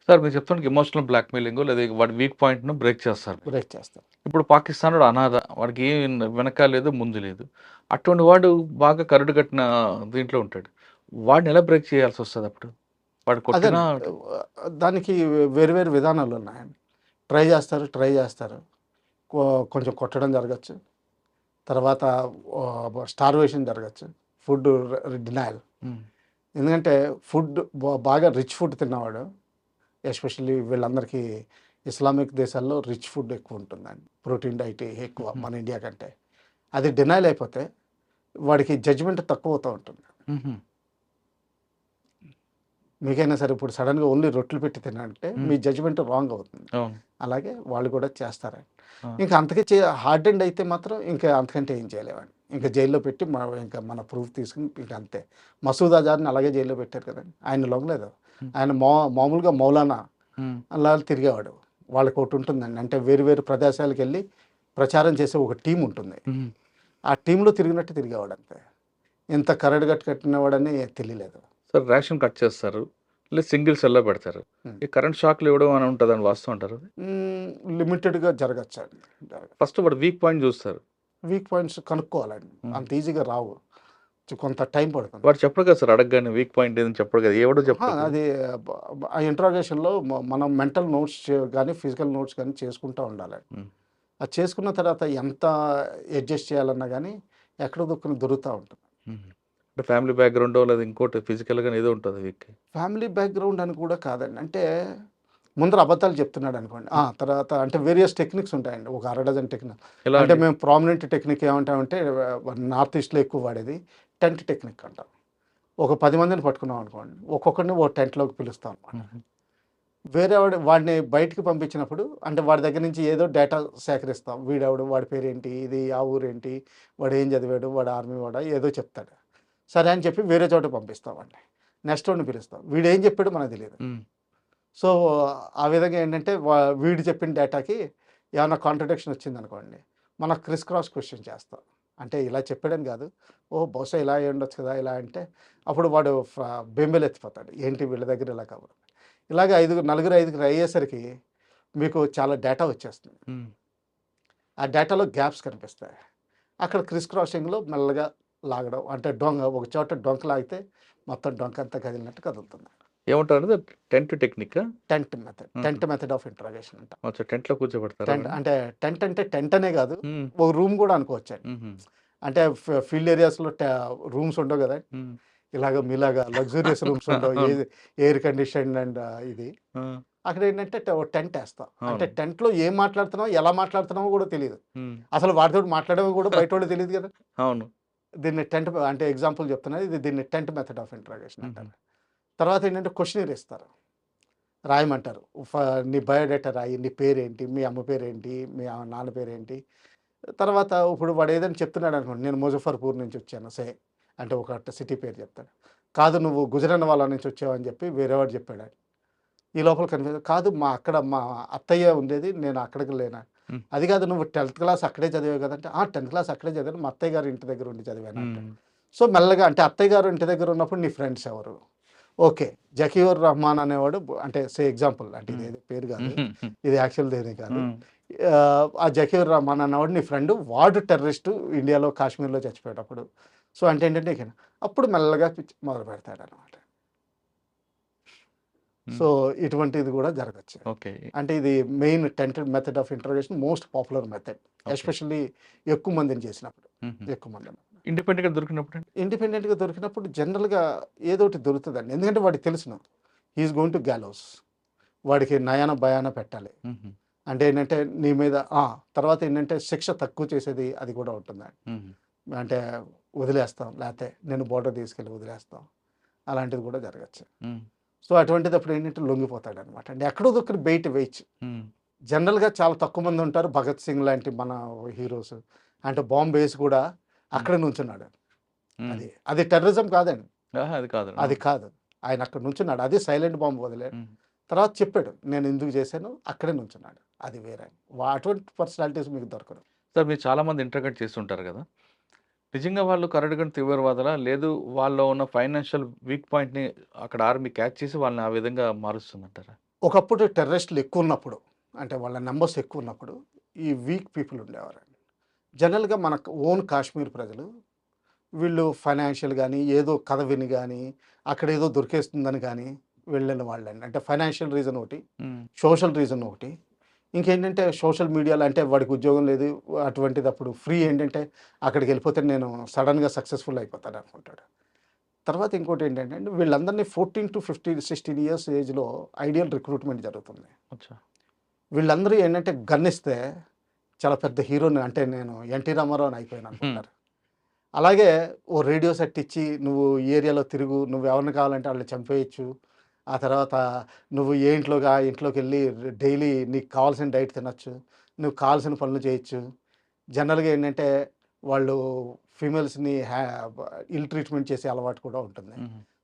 సార్ మీరు చెప్తానికి ఎమోషనల్ బ్లాక్మెయిలింగ్ లేదా వాడి వీక్ పాయింట్ను బ్రేక్ చేస్తారు. బ్రేక్ చేస్తారు. ఇప్పుడు పాకిస్తాన్ అనాథ, వాడికి ఏం వెనక లేదు, ముందు లేదు. అటువంటి వాడు బాగా కరడు కట్టిన దీంట్లో ఉంటాడు. వాడిని ఎలా బ్రేక్ చేయాల్సి వస్తుంది అప్పుడు? వాడు అదే కొట్టినా దానికి వేరు వేరు విధానాలు ఉన్నాయండి. ట్రై చేస్తారు. కొంచెం కొట్టడం జరగచ్చు. తర్వాత స్టార్వేషన్ జరగచ్చు. Food denial. ఉమ్, ఎందుకంటే ఫుడ్ బాగా రిచ్ ఫుడ్ తిన్నవాడు, ఎస్పెషల్లీ వీళ్ళందరికీ ఇస్లామిక్ దేశాల్లో రిచ్ ఫుడ్ ఎక్కువ ఉంటుందండి, ప్రోటీన్ డైట్ ఎక్కువ మన ఇండియా కంటే. అది డినైల్ అయిపోతే వాడికి జడ్జిమెంట్ తక్కువ అవుతూ ఉంటుంది. ఉమ్, మీకైనా సరే ఇప్పుడు సడన్గా ఓన్లీ రొట్టెలు పెట్టి తినంటే మీ జడ్జిమెంట్ రాంగ్ అవుతుంది. అవును. అలాగే వాళ్ళు కూడా చేస్తారండి. ఆ. ఇంకా అంతకే హార్డ్ అండ్ అయితే మాత్రం ఇంకా అంతకంటే ఏం చేయలేమండి. ఇంకా జైల్లో పెట్టి ఇంకా మన ప్రూఫ్ తీసుకుని ఇంకా అంతే. మసూద్ అజార్ని అలాగే జైల్లో పెట్టారు కదండి. ఆయన లొంగలేదు. ఆయన మామూలుగా మౌలానా ఉమ్, అలా తిరిగేవాడు. వాళ్ళకి ఒకటి ఉంటుందండి, అంటే వేరు వేరు ప్రదేశాలకు వెళ్ళి ప్రచారం చేసే ఒక టీం ఉంటుంది. ఉమ్. ఆ టీంలో తిరిగినట్టు తిరిగేవాడు అంతే. ఇంత కరడు కట్టినవాడని తెలియలేదు. సార్ రేషన్ కట్ చేస్తారు, లేదు సింగిల్ సెల్లో పెడతారు. ఈ కరెంట్ షాక్లు ఇవ్వడం అని ఉంటుంది అని వాస్తవం అంటారు. లిమిటెడ్గా జరగచ్చు అండి. ఫస్ట్ వాడు వీక్ పాయింట్ చూస్తారు. వీక్ పాయింట్స్ కనుక్కోవాలండి. అంత ఈజీగా రావు, కొంత టైం పడుతుంది. వాడు చెప్పడు కదా సార్, అడగగానే వీక్ పాయింట్ ఏదని చెప్పడు కదా, ఎవడో చెప్పడు. అది ఆ ఇంట్రాగేషన్లో మనం మెంటల్ నోట్స్ కానీ ఫిజికల్ నోట్స్ కానీ చేసుకుంటూ ఉండాలి. అది చేసుకున్న తర్వాత ఎంత అడ్జస్ట్ చేయాలన్నా కానీ ఎక్కడ దొరుకుతూ ఉంటుంది. అంటే ఫ్యామిలీ బ్యాక్గ్రౌండ్ లేదా ఇంకోటి ఫిజికల్గా ఏదో ఉంటుంది వీక్. ఫ్యామిలీ బ్యాక్గ్రౌండ్ అని కూడా కాదండి. అంటే ముందర అబద్ధాలు చెప్తున్నాడు అనుకోండి, తర్వాత అంటే వేరియస్ టెక్నిక్స్ ఉంటాయండి, ఒక 6 టెక్నిక్. అంటే మేము ప్రామినెంట్ టెక్నిక్ ఏమంటామంటే నార్త్ ఈస్ట్లో ఎక్కువ వాడేది టెంట్ టెక్నిక్ అంటాం. ఒక 10 మందిని పట్టుకున్నాం అనుకోండి, ఒక్కొక్కరిని ఓ టెంట్లోకి పిలుస్తాం అనమాట. వేరే వాడిని బయటికి పంపించినప్పుడు అంటే వాడి దగ్గర నుంచి ఏదో డేటా సేకరిస్తాం. వీడెవడు, వాడి పేరేంటి, ఇది ఆ ఊరేంటి, వాడు ఏం చదివాడు, వాడు ఆర్మీ వాడా, ఏదో చెప్తాడు. సరే అని చెప్పి వేరే చోట పంపిస్తామండి. నెక్స్ట్ వాడిని పిలుస్తాం, వీడు ఏం చెప్పాడు మనకు తెలియదు. సో ఆ విధంగా ఏంటంటే వీడు చెప్పిన డేటాకి ఏమైనా కాంట్రడిక్షన్ వచ్చింది అనుకోండి, మనం క్రాస్ క్వశ్చన్ చేస్తాం. అంటే ఇలా చెప్పాడని కాదు, బహుశా ఇలా అయ్యి ఉండొచ్చు కదా, ఇలా అంటే అప్పుడు వాడు బెంబేలు ఎత్తిపోతాడు, ఏంటి వీళ్ళ దగ్గర ఇలా కావాలి. ఇలాగ 4-5 అయ్యేసరికి మీకు చాలా డేటా వచ్చేస్తుంది. ఆ డేటాలో గ్యాప్స్ కనిపిస్తాయి. అక్కడ క్రాసింగ్లో మెల్లగా లాగడం, అంటే ఒక చోట డొంక లాగితే మొత్తం డొంక అంతా కదిలినట్టు కదులుతుంది. ఏమంటారు? Tent technique, tent method of interrogation అంట. టెంట్లో కూర్చోబెడతారు. అంటే టెంట్ అనే కాదు, ఒక రూమ్ కూడా అనుకోవచ్చు. అంటే ఫీల్డ్ ఏరియాస్లో రూమ్స్ ఉండవు కదా, ఇలాగ మీలాగా లగ్జూరియస్ రూమ్స్ ఉండవు, ఎయిర్ కండిషన్ అండ్ ఇది. అక్కడ ఏంటంటే టెంట్ వేస్తాం. అంటే టెంట్లో ఏం మాట్లాడుతున్నావు, ఎలా మాట్లాడుతున్నావో కూడా తెలియదు. అసలు వాటితో మాట్లాడేవి కూడా బయట వాళ్ళు తెలియదు కదా. అవును. దీన్ని టెంట్ అంటే ఎగ్జాంపుల్ చెప్తున్నది, దీన్ని టెంట్ మెథడ్ ఆఫ్ ఇంట్రాగేషన్ అంటారు. తర్వాత ఏంటంటే క్వశ్చనర్ ఇస్తారు, రాయమంటారు. నీ బయోడేటా రాయి, నీ పేరేంటి, మీ అమ్మ పేరేంటి, మీ నాన్న పేరేంటి. తర్వాత ఇప్పుడు వాడు ఏదైనా చెప్తున్నాడు అనుకోండి, నేను ముజఫర్పూర్ నుంచి వచ్చాను అంటే ఒక సిటీ పేరు చెప్తాడు. కాదు నువ్వు గుజరాత్ వాళ్ళ నుంచి వచ్చావని చెప్పి వేరేవాడు చెప్పాడు ఆయన. ఈ లోపల కనిపించదు, కాదు మా అత్తయ్య ఉండేది, నేను అక్కడికి లేనా. అది కాదు నువ్వు 10th క్లాస్ అక్కడే చదివావు కదంటే, 10th క్లాస్ అక్కడే చదివాను, మా అత్తయ్య గారి ఇంటి దగ్గర ఉండి చదివాను అంటే. సో మెల్లగా అంటే అత్తయ్య గారు ఇంటి దగ్గర ఉన్నప్పుడు నీ ఫ్రెండ్స్ ఎవరు? ఓకే, జకీర్ రహమాన్ అనేవాడు, అంటే ఎగ్జాంపుల్, అంటే ఇది పేరు కాదు, ఇది యాక్చువల్ దేని కాదు. ఆ జకీర్ రహమాన్ అనేవాడు నీ ఫ్రెండ్, వాడు టెర్రరిస్టు ఇండియాలో కాశ్మీర్లో చచ్చిపోయేటప్పుడు. సో అంటే ఏంటంటే అప్పుడు మెల్లగా మొదలు పెడతాడు అనమాట. సో ఇటువంటిది కూడా జరగచ్చు. ఓకే. అంటే ఇది main tented method of interrogation, most popular method, especially ఎక్కువ మందిని చేసినప్పుడు. ఎక్కువ మంది ఇండిపెండెంట్గా దొరికినప్పుడు ఇండిపెండెంట్గా దొరికినప్పుడు జనరల్గా ఏదో ఒకటి దొరుకుతుందండి. ఎందుకంటే వాడికి తెలుసును హీఈస్ గోయింగ్ టు గ్యాలోస్, వాడికి నయాన భయాన పెట్టాలి. అంటే ఏంటంటే నీ మీద తర్వాత ఏంటంటే శిక్ష తక్కువ చేసేది అది కూడా ఉంటుందండి. అంటే వదిలేస్తాం, లేకపోతే నేను బోర్డర్ తీసుకెళ్ళి వదిలేస్తాం, అలాంటిది కూడా జరగచ్చు. సో అటువంటిది ఏంటంటే లొంగిపోతాడు అనమాట. అంటే ఎక్కడో దొక్కడి బయట వేయచ్చు. జనరల్గా చాలా తక్కువ మంది ఉంటారు. భగత్ సింగ్ లాంటి మన హీరోస్ అంటే బాంబ్ వేసి కూడా అక్కడే నుంచున్నాడు. అది టెర్రరిజం కాదండి, అది కాదు. ఆయన అక్కడ నుంచున్నాడు, అది సైలెంట్ బాంబ్ వదిలేడు. తర్వాత చెప్పాడు నేను ఎందుకు చేశాను, అక్కడే నుంచున్నాడు, అది వేరే. అటువంటి పర్సనాలిటీస్ మీకు దొరకదు. సార్ మీరు చాలామంది ఇంటర్గేట్ చేస్తుంటారు కదా, నిజంగా వాళ్ళు కరడుగని తీవ్రవాదులా, లేదు వాళ్ళలో ఉన్న ఫైనాన్షియల్ వీక్ పాయింట్ని అక్కడ ఆర్మీ క్యాచ్ చేసి వాళ్ళని ఆ విధంగా మారుస్తుందంటారా? ఒకప్పుడు టెర్రరిస్టులు ఎక్కువ ఉన్నప్పుడు, అంటే వాళ్ళ నెంబర్స్ ఎక్కువ ఉన్నప్పుడు ఈ వీక్ పీపుల్ ఉండేవారండి. జనరల్గా మన ఓన్ కాశ్మీర్ ప్రజలు వీళ్ళు ఫైనాన్షియల్ కానీ ఏదో కథ విని కానీ అక్కడ ఏదో దొరికేస్తుందని కానీ వెళ్ళిన వాళ్ళండి. అంటే ఫైనాన్షియల్ రీజన్ ఒకటి, సోషల్ రీజన్ ఒకటి, ఇంకేంటంటే సోషల్ మీడియాలో అంటే వాడికి ఉద్యోగం లేదు, అటువంటిది అప్పుడు ఫ్రీ ఏంటంటే అక్కడికి వెళ్ళిపోతే నేను సడన్గా సక్సెస్ఫుల్ అయిపోతాను అనుకుంటాడు. తర్వాత ఇంకోటి ఏంటంటే వీళ్ళందరినీ 14 to 16 years ఏజ్లో ఐడియల్ రిక్రూట్మెంట్ జరుగుతుంది. వీళ్ళందరూ ఏంటంటే గన్నిస్తే చాలా పెద్ద హీరోని, అంటే నేను ఎన్టీ రామారావు అని అయిపోయాను అనుకుంటారు. అలాగే ఓ రేడియో సెట్ ఇచ్చి నువ్వు ఈ ఏరియాలో తిరుగు, నువ్వు ఎవరిని కావాలంటే వాళ్ళని చంపేయచ్చు, ఆ తర్వాత నువ్వు ఇంట్లోకి వెళ్ళి డైలీ నీకు కావాల్సిన డైట్ తినచ్చు, నువ్వు కావాల్సిన పనులు చేయొచ్చు. జనరల్గా ఏంటంటే వాళ్ళు ఫీమేల్స్ని ఇల్ ట్రీట్మెంట్ చేసే అలవాటు కూడా ఉంటుంది.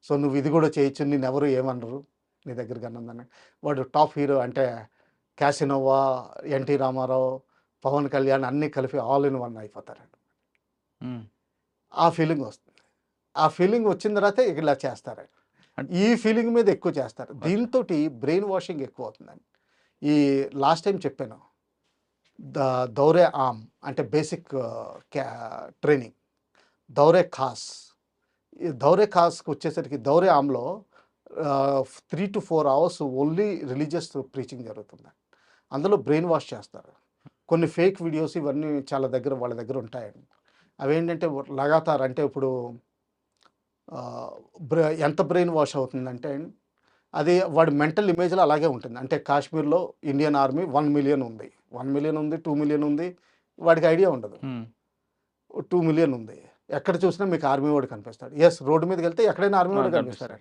సో నువ్వు ఇది కూడా చేయొచ్చు, నేను ఎవరు ఏమనరు నీ దగ్గరికి అన్నదని. వాడు టాప్ హీరో అంటే క్యాసినోవా, ఎన్టీ రామారావు, పవన్ కళ్యాణ్ అన్నీ కలిపి ఆల్ ఇన్ వన్ అయిపోతారండి. ఆ ఫీలింగ్ వస్తుంది. ఆ ఫీలింగ్ వచ్చిన తర్వాత ఇలా చేస్తారు. ఈ ఫీలింగ్ మీద ఎక్కువ చేస్తారు. దీంతో బ్రెయిన్ వాషింగ్ ఎక్కువ అవుతుందండి. ఈ లాస్ట్ టైం చెప్పాను, దౌరే ఆమ్ అంటే బేసిక్ ట్రైనింగ్, దౌరే ఖాస్. ఈ దౌరే ఖాస్కి వచ్చేసరికి దౌరే ఆమ్లో 3 to 4 hours only religious preaching జరుగుతుంది. అందులో బ్రెయిన్ వాష్ చేస్తారు. కొన్ని ఫేక్ వీడియోస్ ఇవన్నీ చాలా వాళ్ళ దగ్గర ఉంటాయండి. అవేంటంటే లగాతార్ అంటే ఇప్పుడు ఎంత బ్రెయిన్ వాష్ అవుతుందంటే అది వాడి మెంటల్ ఇమేజ్లో అలాగే ఉంటుంది. అంటే కాశ్మీర్లో ఇండియన్ ఆర్మీ 1 million ఉంది, 1 million ఉంది, 2 million ఉంది, వాడికి ఐడియా ఉండదు. 2 million ఉంది, ఎక్కడ చూసినా మీకు ఆర్మీ వాడు కనిపిస్తాడు. ఎస్, రోడ్డు మీదకి వెళ్తే ఎక్కడైనా ఆర్మీ వాడు కనిపిస్తాడు.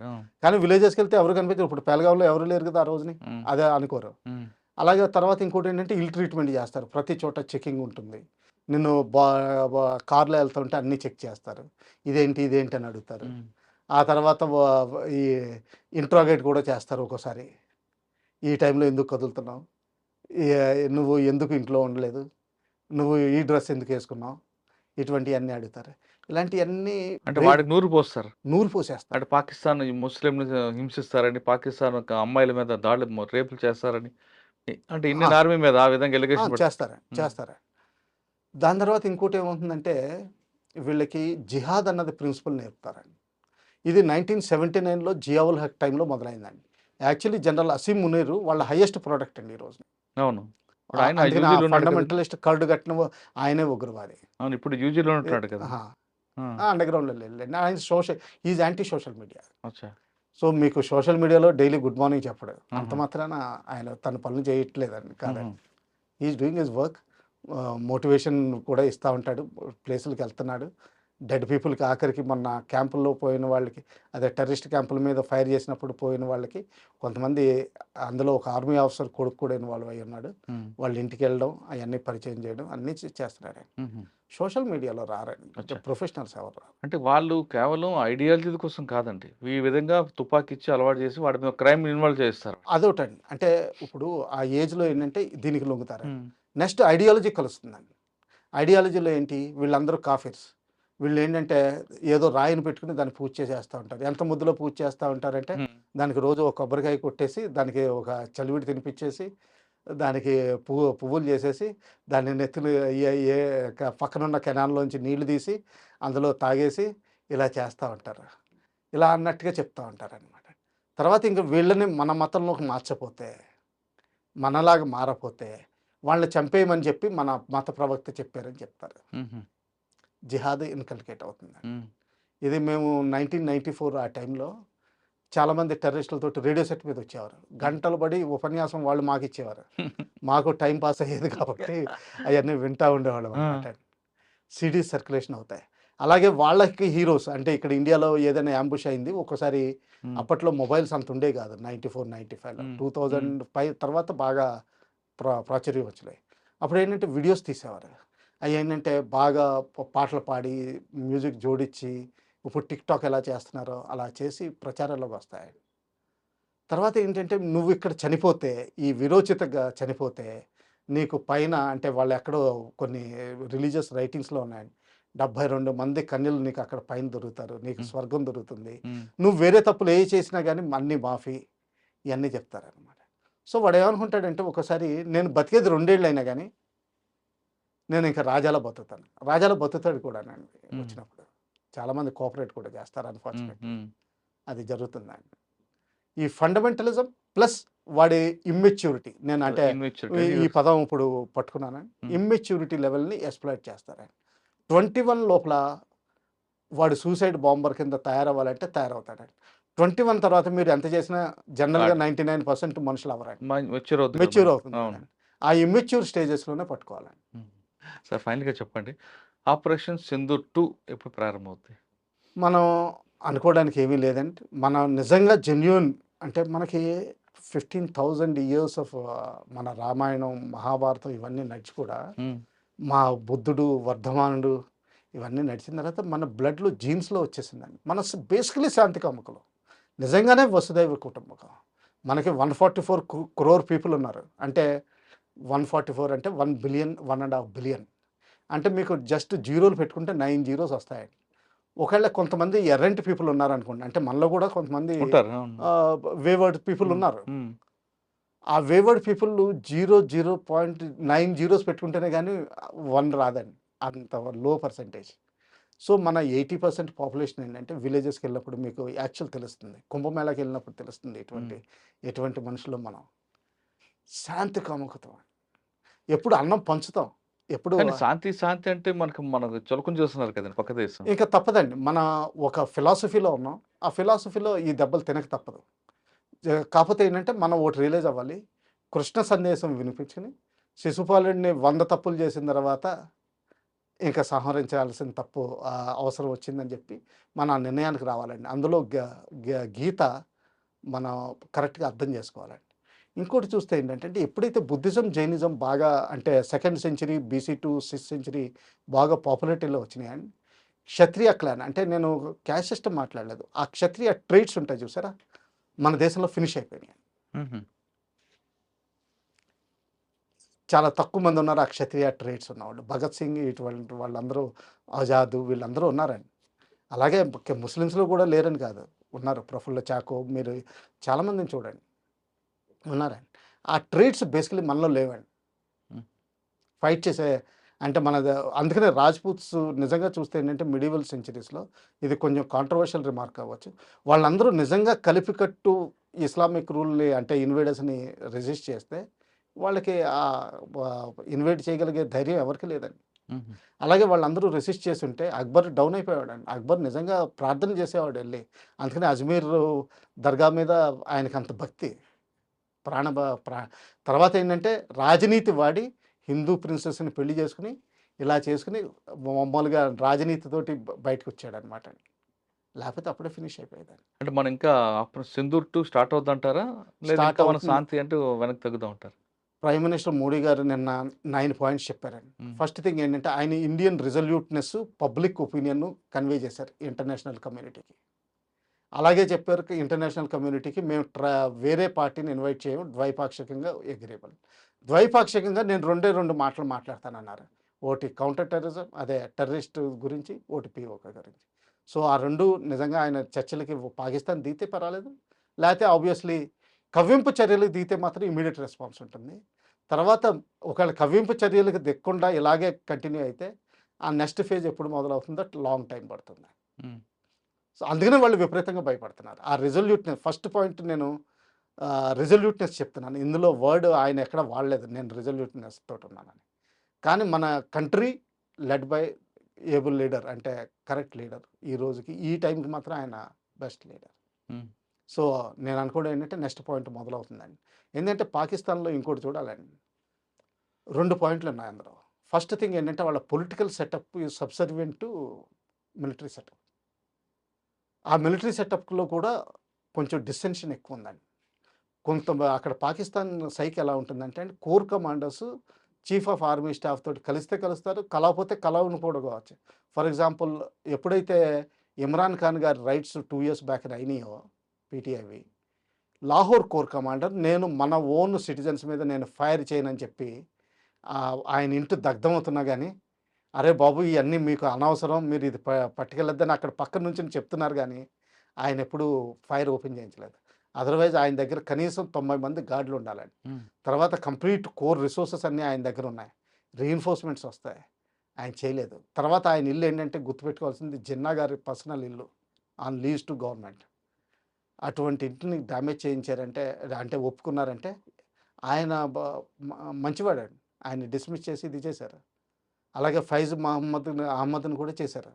కానీ విలేజెస్కి వెళ్తే ఎవరు కనిపించారు. ఇప్పుడు పెలగావ్లో ఎవరు లేరు కదా ఆ రోజుని, అదే అనుకోరు. అలాగే తర్వాత ఇంకోటి ఏంటంటే ఇల్ ట్రీట్మెంట్ చేస్తారు. ప్రతి చోట చెకింగ్ ఉంటుంది. నిన్ను కార్లో వెళ్తుంటే అన్నీ చెక్ చేస్తారు, ఇదేంటి అని అడుగుతారు. ఆ తర్వాత ఈ ఇంట్రాగేట్ కూడా చేస్తారు ఒక్కోసారి. ఈ టైంలో ఎందుకు కదులుతున్నావు, నువ్వు ఎందుకు ఇంట్లో ఉండలేదు, నువ్వు ఈ డ్రెస్ ఎందుకు వేసుకున్నావు, ఇటువంటివన్నీ అడుగుతారు. ఇలాంటివన్నీ అంటే వాడికి నూరు పోసేస్తారు. అంటే పాకిస్తాన్ ముస్లింలు హింసిస్తారని, పాకిస్తాన్ అమ్మాయిల మీద దాడులు రేపులు చేస్తారని, అంటే ఇండియన్ ఆర్మీ మీద ఆ విధంగా ఎలిగేషన్ చేస్తారా. దాని తర్వాత ఇంకోటి ఏమవుతుందంటే వీళ్ళకి జిహాద్ అన్నది ప్రిన్సిపల్ నేర్పుతారండి. ఇది 1979లో జియావుల్ హక్ టైంలో మొదలైందండి. యాక్చువల్లీ జనరల్ అసీం మునీర్ వాళ్ళ హైయెస్ట్ ప్రోడక్ట్ అండి ఈ రోజు. అవును, ఫండమెంటలిస్ట్ కర్డు కట్టిన ఆయనే ఉగ్రవాది. ఇప్పుడు యూజీలో ఉంటున్నాడు కదా, అండర్ గ్రౌండ్లో వెళ్ళండి. ఆయన is anti social media. So మీకు సోషల్ మీడియాలో డైలీ గుడ్ మార్నింగ్ చెప్పడు, అంత మాత్రాన ఆయన తన పనులు చేయట్లేదండి కాదండి. Is doing his work. Motivation కూడా ఇస్తూ ఉంటాడు, ప్లేసులకు వెళ్తున్నాడు, డెడ్ పీపుల్కి ఆఖరికి మొన్న క్యాంపుల్లో పోయిన వాళ్ళకి, అదే టెర్రరిస్ట్ క్యాంపుల మీద ఫైర్ చేసినప్పుడు పోయిన వాళ్ళకి కొంతమంది, అందులో ఒక ఆర్మీ ఆఫీసర్ కొడుకు కూడా ఇన్వాల్వ్ అయ్యి ఉన్నాడు. వాళ్ళ ఇంటికి వెళ్ళడం, అవన్నీ పరిచయం చేయడం అన్నీ చేస్తున్నాడు ఆయన. సోషల్ మీడియాలో రారండి, ప్రొఫెషనల్స్ ఎవరు రారు. అంటే వాళ్ళు కేవలం ఐడియాలజీ కోసం కాదండి, ఈ విధంగా తుపాకీ ఇచ్చి అలవాటు చేసి వాడి మీద క్రైమ్ ఇన్వాల్వ్ చేస్తారు. అదొకటండి. అంటే ఇప్పుడు ఆ ఏజ్లో ఏంటంటే దీనికి లొంగుతారు. Next ideology కలుస్తుందండి. ఐడియాలజీలో ఏంటి, వీళ్ళందరూ కాఫీర్స్. వీళ్ళు ఏంటంటే ఏదో రాయిని పెట్టుకుని దాన్ని పూజ చేసేస్తూ ఉంటారు. ఎంత ముద్దులో పూజ చేస్తూ ఉంటారంటే దానికి రోజు ఒక కొబ్బరికాయ కొట్టేసి, దానికి ఒక చలివిడి తినిపించేసి, దానికి పువ్వులు చేసేసి, దాన్ని నెత్తులు పక్కనున్న కెనాల్లోంచి నీళ్లు తీసి అందులో తాగేసి ఇలా చేస్తూ ఉంటారు. ఇలా అన్నట్టుగా చెప్తూ ఉంటారనమాట. తర్వాత ఇంక వీళ్ళని మన మతంలోకి మార్చపోతే, మనలాగా మారపోతే వాళ్ళని చంపేయమని చెప్పి మన మత ప్రవక్త చెప్పారని చెప్తారు. జిహాద్ ఇన్కల్కేట్ అవుతుంది. ఇది మేము 1994 ఆ టైంలో చాలామంది టెర్రరిస్టులతో రేడియో సెట్ మీద వచ్చేవారు. గంటలు పడి ఉపన్యాసం వాళ్ళు మాకు ఇచ్చేవారు. మాకు టైం పాస్ అయ్యేది కాబట్టి అవన్నీ వింటూ ఉండేవాళ్ళం అనమాట. సిడీస్ సర్క్యులేషన్ అవుతాయి. అలాగే వాళ్ళకి హీరోస్ అంటే ఇక్కడ ఇండియాలో ఏదైనా యాంబుష్ అయింది ఒక్కోసారి, అప్పట్లో మొబైల్స్ అంత ఉండే కాదు. 94, 95లో 2005 తర్వాత బాగా ప్రాచుర్యం వచ్చినాయి. అప్పుడు ఏంటంటే వీడియోస్ తీసేవారు. అవి ఏంటంటే బాగా పాటలు పాడి మ్యూజిక్ జోడించి, ఇప్పుడు టిక్టాక్ ఎలా చేస్తున్నారో అలా చేసి ప్రచారంలోకి వస్తాయి. తర్వాత ఏంటంటే నువ్వు ఇక్కడ చనిపోతే, ఈ విరోచితంగా చనిపోతే నీకు పైన అంటే వాళ్ళు ఎక్కడో కొన్ని రిలీజియస్ రైటింగ్స్లో ఉన్నాయండి, 72 మంది కన్యలు నీకు అక్కడ పైన దొరుకుతారు, నీకు స్వర్గం దొరుకుతుంది, నువ్వు వేరే తప్పులు ఏ చేసినా కానీ అన్నీ మాఫీ, ఇవన్నీ చెప్తారనమాట. సో వాడు ఏమనుకుంటాడంటే ఒకసారి నేను బతికేది 2 ఏళ్ళు అయినా కానీ నేను ఇంకా రాజాలో బతుకుతాను. రాజాలో బతుకుతాడు కూడా వచ్చినప్పుడు. చాలామంది కోఆపరేట్ కూడా చేస్తారు. అన్ఫార్చునేట్ అది జరుగుతుందండి. ఈ ఫండమెంటలిజం ప్లస్ వాడి ఇమ్మెచ్యూరిటీ, నేను అంటే ఈ పదం ఇప్పుడు పట్టుకున్నాను, ఇమ్మెచ్యూరిటీ లెవెల్ని ఎక్స్ప్లాయిట్ చేస్తారండి. 21 లోపల వాడు సూసైడ్ బాంబర్ కింద తయారవ్వాలంటే తయారవుతాడండి. 21 తర్వాత మీరు ఎంత చేసినా జనరల్గా 99% మనుషులు అవ్వరండి, మెచ్యూర్ అవుతుంది. ఆ ఇమ్మెచ్యూర్ స్టేజెస్లోనే పట్టుకోవాలండి. సార్ ఫైనల్గా చెప్పండి, ఆపరేషన్ సింధూర్ 2 ఎప్పుడు ప్రారంభమవుతాయి? మనం అనుకోవడానికి ఏమీ లేదండి. మనం నిజంగా జెన్యూన్ అంటే మనకి 15,000 years ఆఫ్ మన రామాయణం, మహాభారతం ఇవన్నీ నడిచి కూడా, మా బుద్ధుడు, వర్ధమానుడు ఇవన్నీ నడిచిన తర్వాత మన బ్లడ్లో జీన్స్లో వచ్చేసిందండి. మన బేసికలీ శాంతి కాముకులు, నిజంగానే వసుదైవ కుటుంబకం. మనకి 144 crore పీపుల్ ఉన్నారు. అంటే 144 అంటే 1 బిలియన్, 1.5 బిలియన్. అంటే మీకు జస్ట్ జీరోలు పెట్టుకుంటే 9 జీరోస్ వస్తాయండి. ఒకవేళ కొంతమంది ఎర్రంటి పీపుల్ ఉన్నారనుకోండి, అంటే మనలో కూడా కొంతమంది వేవర్డ్ పీపుల్ ఉన్నారు. ఆ వేవర్డ్ పీపుల్ 0.9 జీరోస్ పెట్టుకుంటేనే కానీ 1 రాదండి, అంత లో పర్సంటేజ్. సో మన 80% పాపులేషన్ ఏంటంటే విలేజెస్కి వెళ్ళినప్పుడు మీకు యాక్చువల్ తెలుస్తుంది, కుంభమేళాకి వెళ్ళినప్పుడు తెలుస్తుంది ఎటువంటి మనుషులు మనం. శాంతి కాముకతం, ఎప్పుడు అన్నం పంచుతాం, ఎప్పుడు శాంతి అంటే మనకు చులకం చేస్తున్నారు కదండి పక్క దేశం. ఇంకా తప్పదండి, మన ఒక ఫిలాసఫీలో ఉన్నాం. ఆ ఫిలాసఫీలో ఈ దెబ్బలు తినక తప్పదు. కాకపోతే ఏంటంటే మనం ఒకటి రియలైజ్ అవ్వాలి, కృష్ణ సందేశం వినిపించుకుని శిశుపాలుడిని 100 తప్పులు చేసిన తర్వాత ఇంకా సంహరించాల్సిన తప్పు అవసరం వచ్చిందని చెప్పి మన నిర్ణయానికి రావాలండి. అందులో గీత మనం కరెక్ట్గా అర్థం చేసుకోవాలండి. ఇంకోటి చూస్తే ఏంటంటే ఎప్పుడైతే బుద్ధిజం, జైనిజం బాగా అంటే 2nd century BC to 6th century బాగా పాపులారిటీలో వచ్చినాయండి, క్షత్రియ క్లాన్ అంటే నేను క్యాస్ట్ సిస్టమ్ మాట్లాడలేదు, ఆ క్షత్రియ ట్రేట్స్ ఉంటాయి చూసారా, మన దేశంలో ఫినిష్ అయిపోయినాయి. చాలా తక్కువ మంది ఉన్నారు ఆ క్షత్రియ ట్రేట్స్ ఉన్నవాళ్ళు. భగత్ సింగ్ ఇటువంటి వాళ్ళందరూ, ఆజాద్ వీళ్ళందరూ ఉన్నారండి. అలాగే ముస్లిమ్స్లో కూడా లేరని కాదు, ఉన్నారు. ప్రఫుల్ల చాకో మీరు చాలామందిని చూడండి ఉన్నారండి. ఆ ట్రేట్స్ బేసికలీ మనలో లేవండి. ఫైట్ చేసే అంటే అందుకనే రాజ్పూత్స్ నిజంగా చూస్తే ఏంటంటే మిడివల్ సెంచరీస్లో ఇది కొంచెం కాంట్రవర్షియల్ రిమార్క్ అవ్వచ్చు, వాళ్ళందరూ నిజంగా కలిపికట్టు ఇస్లామిక్ రూల్ని అంటే ఇన్వేడర్స్ని రెసిస్ట్ చేస్తే వాళ్ళకి ఇన్వైట్ చేయగలిగే ధైర్యం ఎవరికి లేదండి. అలాగే వాళ్ళందరూ రెసిస్ట్ చేసి ఉంటే అక్బర్ డౌన్ అయిపోయాడండి. అక్బర్ నిజంగా ప్రార్థన చేసేవాడు వెళ్ళి, అందుకని అజ్మీర్ దర్గా మీద ఆయనకు అంత భక్తి తర్వాత ఏంటంటే రాజనీతి వాడి హిందూ ప్రిన్సెస్ని పెళ్లి చేసుకుని ఇలా చేసుకుని మామూలుగా రాజనీతితోటి బయటకు వచ్చాడనమాట. లేకపోతే అప్పుడే ఫినిష్ అయిపోయేదాన్ని. అంటే మనం ఇంకా ఆపరేషన్ సింధూర్ 2 స్టార్ట్ అవుద్దంటారా? లేదా స్టార్ట్ ఇంకా మన అవుతుంది. శాంతి అంటూ వెనక్కి తగ్గుతూ ఉంటారు? ప్రైమ్ మినిస్టర్ మోడీ గారు నిన్న 9 పాయింట్స్ చెప్పారండి. ఫస్ట్ థింగ్ ఏంటంటే ఆయన ఇండియన్ రిజల్యూట్నెస్ పబ్లిక్ ఒపీనియన్ కన్వే చేశారు ఇంటర్నేషనల్ కమ్యూనిటీకి. అలాగే చెప్పారు ఇంటర్నేషనల్ కమ్యూనిటీకి మేము వేరే పార్టీని ఇన్వైట్ చేయము, ద్వైపాక్షికంగా అగ్రీబుల్. ద్వైపాక్షికంగా నేను 2 మాటలు మాట్లాడతానన్నారు. ఒకటి కౌంటర్ టెర్రరిజం, అదే టెర్రరిస్ట్ గురించి, ఒకటి POK గురించి. సో ఆ 2 నిజంగా ఆయన చర్చలకి పాకిస్తాన్ దిగితే పర్వాలేదు, లేకపోతే ఆబ్వియస్లీ కవ్వింపు చర్యలకు దిగితే మాత్రం ఇమీడియట్ రెస్పాన్స్ ఉంటుంది. తర్వాత ఒకవేళ కవ్వింపు చర్యలకు దిక్కకుండా ఇలాగే కంటిన్యూ అయితే ఆ నెక్స్ట్ ఫేజ్ ఎప్పుడు మొదలవుతుందో లాంగ్ టైం పడుతుంది. సో అందుకనే వాళ్ళు విపరీతంగా భయపడుతున్నారు. ఆ రిజల్యూట్నెస్ ఫస్ట్ పాయింట్ నేను రిజల్యూట్నెస్ చెప్తున్నాను. ఇందులో వర్డ్ ఆయన ఎక్కడ వాడలేదు, నేను రిజల్యూట్నెస్ తోటి ఉన్నానని. కానీ మన country led by able leader, అంటే కరెక్ట్ లీడర్. ఈ రోజుకి ఈ టైంకి మాత్రం ఆయన బెస్ట్ లీడర్. సో నేను అనుకోవడం ఏంటంటే నెక్స్ట్ పాయింట్ మొదలవుతుందండి. ఏంటంటే పాకిస్తాన్లో ఇంకోటి చూడాలండి, 2 పాయింట్లు ఉన్నాయి అందులో. ఫస్ట్ థింగ్ ఏంటంటే వాళ్ళ political setup subservient to military setup. ఆ మిలిటరీ సెటప్లో కూడా కొంచెం డిస్టెన్షన్ ఎక్కువ ఉందండి. అక్కడ పాకిస్తాన్ సైకి ఎలా ఉంటుందంటే అండి, core commanders chief of army staff తోటి కలిస్తే కలుస్తారు, కలవకపోతే కలవకపోవచ్చు. ఫర్ ఎగ్జాంపుల్ ఎప్పుడైతే ఇమ్రాన్ ఖాన్ గారి రైట్స్ 2 years బ్యాక్ అయినాయో PTIవి, లాహోర్ కోర్ కమాండర్ నేను మన ఓన్ సిటిజన్స్ మీద నేను ఫైర్ చేయనని చెప్పి ఆయన ఇంటి దగ్ధమవుతున్నా కానీ, అరే బాబు ఇవన్నీ మీకు అనవసరం, మీరు ఇది పట్టుకెళ్ళొద్దని అక్కడ పక్క నుంచి చెప్తున్నారు కానీ ఆయన ఎప్పుడు ఫైర్ ఓపెన్ చేయించలేదు. అదర్వైజ్ ఆయన దగ్గర కనీసం 90 మంది గార్డులు ఉండాలండి. తర్వాత కంప్లీట్ కోర్ రిసోర్సెస్ అన్నీ ఆయన దగ్గర ఉన్నాయి, రీఎన్ఫోర్స్మెంట్స్ వస్తాయి. ఆయన చేయలేదు. తర్వాత ఆయన ఇల్లు ఏంటంటే గుర్తుపెట్టుకోవాల్సింది జిన్నా గారి పర్సనల్ ఇల్లు ఆన్ లీజ్ టు గవర్నమెంట్. అటువంటి ఇంటిని డ్యామేజ్ చేయించారంటే, అంటే ఒప్పుకున్నారంటే ఆయన మంచివాడండి. ఆయన డిస్మిస్ చేసి ఇది చేశారు. అలాగే ఫైజ్ అహ్మద్ని కూడా చేశారు.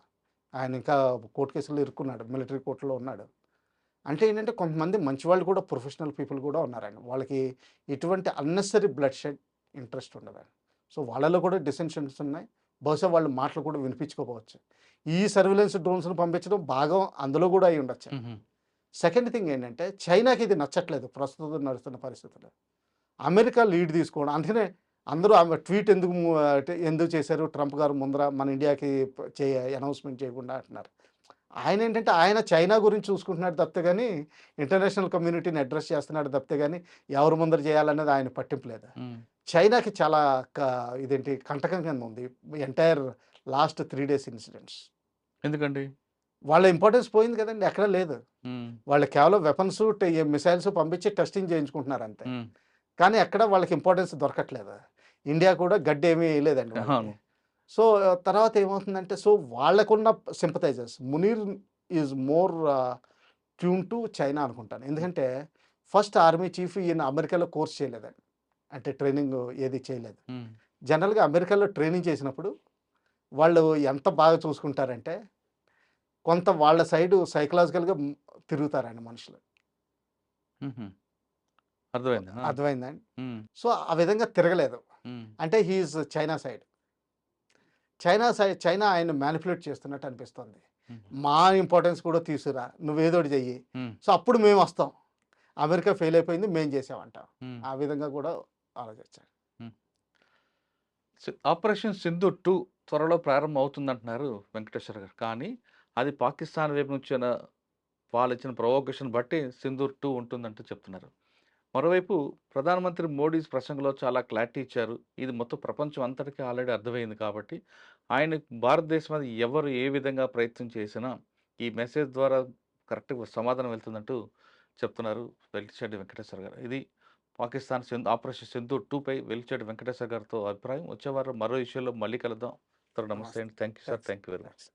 ఆయన ఇంకా కోర్టు కేసులో ఇరుక్కున్నాడు, మిలిటరీ కోర్టులో ఉన్నాడు. అంటే ఏంటంటే కొంతమంది మంచివాళ్ళు కూడా, ప్రొఫెషనల్ పీపుల్ కూడా ఉన్నారండి. వాళ్ళకి ఎటువంటి అన్నెసరీ బ్లడ్ షెడ్ ఇంట్రెస్ట్ ఉండదండి. సో వాళ్ళలో కూడా డిసెన్షన్స్ ఉన్నాయి. బహుశా వాళ్ళ మాటలు కూడా వినిపించుకోకపోవచ్చు. ఈ సర్వేలెన్స్ డ్రోన్స్ను పంపించడం భాగం అందులో కూడా అయి ఉండొచ్చు. సెకండ్ థింగ్ ఏంటంటే చైనాకి ఇది నచ్చట్లేదు ప్రస్తుతం నడుస్తున్న పరిస్థితుల్లో. అమెరికా లీడ్ తీసుకోవడం, అందుకనే అందరూ ఆమె ట్వీట్ ఎందుకు చేశారు ట్రంప్ గారు ముందర మన ఇండియాకి అనౌన్స్మెంట్ చేయకుండా అంటున్నారు. ఆయన ఏంటంటే ఆయన చైనా గురించి చూసుకుంటున్నాడు తప్పితే కానీ, ఇంటర్నేషనల్ కమ్యూనిటీని అడ్రస్ చేస్తున్నాడు తప్పితే కానీ ఎవరు ముందర చేయాలనేది ఆయన పట్టింపు లేదు. చైనాకి చాలా ఇదేంటి కంటకం కింద ఉంది ఎంటైర్ లాస్ట్ 3 days ఇన్సిడెంట్స్. ఎందుకండి? వాళ్ళ ఇంపార్టెన్స్ పోయింది కదండి, ఎక్కడ లేదు. వాళ్ళు కేవలం వెపన్స్, మిసైల్స్ పంపించి టెస్టింగ్ చేయించుకుంటున్నారు అంతే. కానీ ఎక్కడ వాళ్ళకి ఇంపార్టెన్స్ దొరకట్లేదు. ఇండియా కూడా గడ్డి ఏమీ వేయలేదండి. సో తర్వాత ఏమవుతుందంటే, సో వాళ్ళకున్న sympathisers, Munir is more tune to China అనుకుంటాను. ఎందుకంటే ఫస్ట్ ఆర్మీ చీఫ్ ఈయన అమెరికాలో కోర్స్ చేయలేదండి, అంటే ట్రైనింగ్ ఏది చేయలేదు. జనరల్గా అమెరికాలో ట్రైనింగ్ చేసినప్పుడు వాళ్ళు ఎంత బాగా చూసుకుంటారంటే కొంత వాళ్ళ సైడు సైకలాజికల్గా తిరుగుతారండి మనుషులు. అర్థమైందండి. సో ఆ విధంగా తిరగలేదు. అంటే హీఈస్ చైనా ఆయన మ్యానిపులేట్ చేస్తున్నట్టు అనిపిస్తుంది. మా ఇంపార్టెన్స్ కూడా తీసుకురా, నువ్వేదోటి చెయ్యి, సో అప్పుడు మేము వస్తాం, అమెరికా ఫెయిల్ అయిపోయింది మేము చేసామంట. ఆ విధంగా కూడా ఆలోచించారు. ఆపరేషన్ సింధూర్ 2 త్వరలో ప్రారంభం అవుతుందంటున్నారు వెంకటేశ్వర గారు. కానీ అది పాకిస్తాన్ వైపు నుంచి వాళ్ళు ఇచ్చిన ప్రొవోకేషన్ బట్టి సింధూర్ 2 ఉంటుందంటూ చెప్తున్నారు. మరోవైపు ప్రధానమంత్రి మోడీ ప్రసంగంలో చాలా క్లారిటీ ఇచ్చారు. ఇది మొత్తం ప్రపంచం అంతటికీ ఆల్రెడీ అర్థమైంది కాబట్టి ఆయన భారతదేశం మీద ఎవరు ఏ విధంగా ప్రయత్నం చేసినా ఈ మెసేజ్ ద్వారా కరెక్ట్గా సమాధానం వెళ్తుందంటూ చెప్తున్నారు వెలిచేటి వెంకటేశ్వర గారు. ఇది పాకిస్తాన్ ఆపరేషన్ సింధూర్ 2పై వెలిచేటి వెంకటేశ్వర గారితో అభిప్రాయం. వచ్చేవారం మరో విషయంలో మళ్ళీ కలుద్దాం. నమస్తే అండి. Thank you sir. Thank you very much.